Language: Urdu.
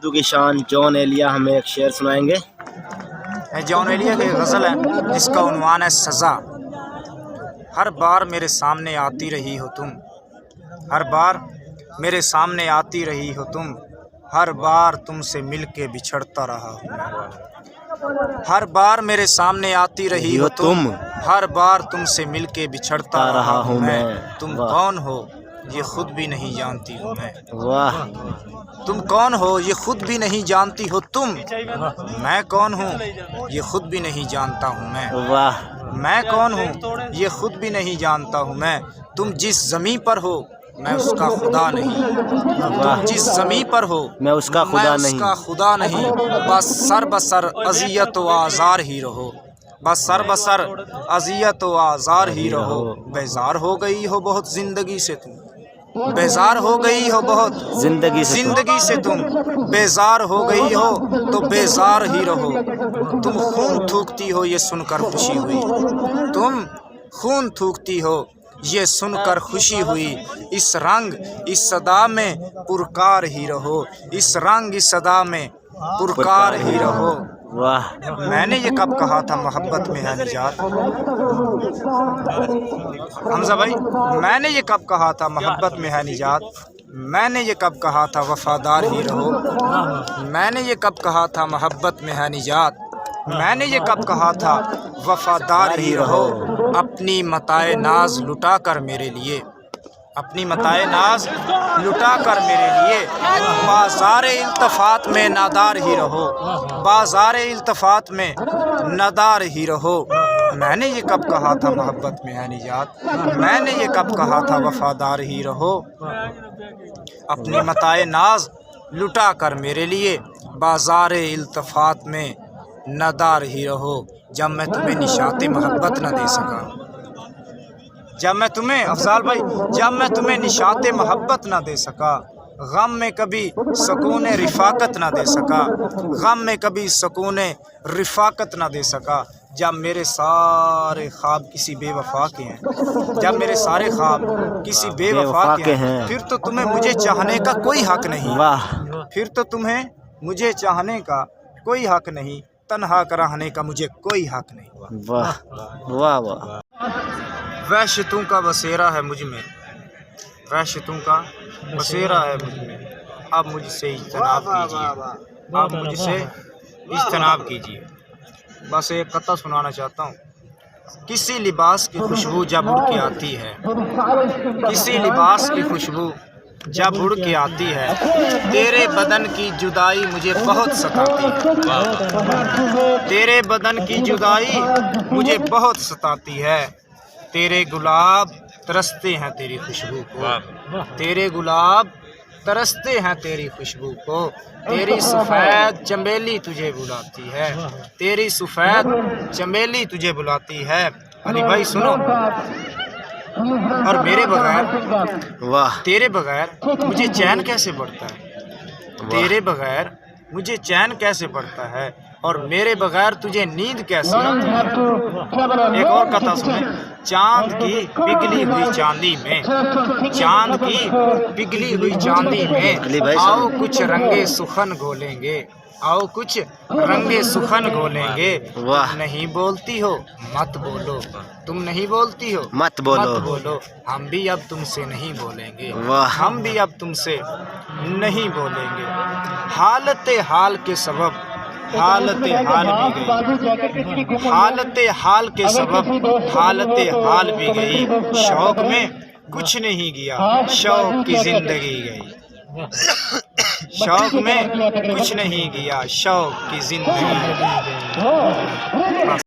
اردو کی شان جون ایلیا ہمیں ایک شعر سنائیں گے۔ جون ایلیا کی غزل ہے جس کا عنوان ہے سزا۔ ہر بار میرے سامنے آتی رہی ہو تم، ہر بار میرے سامنے آتی رہی ہو تم، ہر بار تم سے مل کے بچھڑتا رہا ہوں۔ ہر بار میرے سامنے آتی رہی ہو تم، ہر بار تم سے مل کے بچھڑتا رہا ہوں میں۔ تم کون ہو یہ خود بھی نہیں جانتی ہوں میں۔ واہ، تم کون ہو یہ خود بھی نہیں جانتی ہو تم، میں کون ہوں یہ خود بھی نہیں جانتا ہوں میں۔ واہ، میں کون ہوں یہ خود بھی نہیں جانتا ہوں میں۔ تم جس زمیں پر ہو میں اس کا خدا نہیں، تم جس زمیں پر ہو میں اس کا خدا نہیں، بس سر بسر اذیت و آزار ہی رہو، بس سر بسر اذیت و آزار ہی رہو۔ بیزار ہو گئی ہو بہت زندگی سے تم، بیزار ہو گئی ہو بہت زندگی سے تم، بیزار ہو گئی ہو تو بیزار ہی رہو۔ تم خون تھوکتی ہو یہ سن کر خوشی ہوئی، تم خون تھوکتی ہو یہ سن کر خوشی ہوئی۔ اس رنگ اس صدا میں پرکار ہی رہو، اس رنگ اس صدا میں پرکار ہی رہو۔ واہ، میں نے یہ کب کہا تھا محبت میں ہے نجات، حمزہ بھائی میں نے یہ کب کہا تھا محبت میں ہے نجات، میں نے یہ کب کہا تھا وفادار ہی رہو، میں نے یہ کب کہا تھا محبت میں ہے نجات، میں نے یہ کب کہا تھا وفادار ہی رہو۔ اپنی متاع ناز لٹا کر میرے لیے، اپنی متاع ناز لٹا کر میرے لیے، بازار التفات میں نادار ہی رہو، بازار التفات میں نادار ہی رہو۔ میں نے یہ کب کہا تھا محبت میں ہے نجات، میں نے یہ کب کہا تھا وفادار ہی رہو۔ اپنی متاع ناز لٹا کر میرے لیے، بازار التفات میں نادار ہی رہو۔ جب میں تمہیں نشاط محبت نہ دے سکا، جب میں تمہیں افضال بھائی جب میں تمہیں نشاط محبت نہ دے سکا، غم میں کبھی سکون رفاقت نہ دے سکا، غم میں کبھی سکون رفاقت نہ دے سکا، جب میرے سارے خواب کسی بے وفا کے ہیں، جب میرے سارے خواب کسی بے وفا کے ہیں، پھر تو تمہیں مجھے چاہنے کا کوئی حق نہیں، پھر تو تمہیں مجھے چاہنے کا کوئی حق نہیں، تنہا رہنے کا مجھے کوئی حق نہیں۔ واہ واہ واہ، وحشتوں کا بسیرا ہے مجھ میں، وحشتوں کا بسیرا ہے مجھ میں، اب مجھ سے اجتناب کیجیے، اب مجھ سے اجتناب کیجیے۔ بس ایک قطعہ سنانا چاہتا ہوں۔ کسی لباس کی خوشبو جب اڑ کے آتی ہے، کسی لباس کی خوشبو جب اڑ کے آتی ہے، تیرے بدن کی جدائی مجھے بہت ستاتی ہے، تیرے بدن کی جدائی مجھے بہت ستاتی ہے۔ تیرے گلاب ترستے ہیں تیری خوشبو کو، تیرے گلاب ترستے ہیں تیری خوشبو کو، تیری سفید چمیلی تجھے بلاتی ہے، تیری سفید چمیلی تجھے بلاتی ہے۔ علی بھائی سنو، اور میرے بغیر واہ، تیرے بغیر مجھے چین کیسے پڑتا ہے، تیرے بغیر مجھے چین کیسے پڑتا ہے، اور میرے بغیر تجھے نیند کیسے آتی ہے۔ ایک اور قطعہ سنیں۔ چاند کی پگھلی ہوئی چاندی میں، چاند کی پگھلی ہوئی چاندی میں، آؤ کچھ رنگے سخن گھولیں گے، آؤ کچھ رنگے سخن گھولیں گے۔ تم نہیں بولتی ہو مت بولو، تم نہیں بولتی ہو مت بولو، ہم بھی اب تم سے نہیں بولیں گے، ہم بھی اب تم سے نہیں بولیں گے۔ حالت حال کے سبب حالت حال بھی گئی، حالت حال کے سبب حالت حال بھی گئی، شوق میں کچھ نہیں گیا شوق کی زندگی گئی، شوق میں کچھ نہیں گیا شوق کی زندگی گئی۔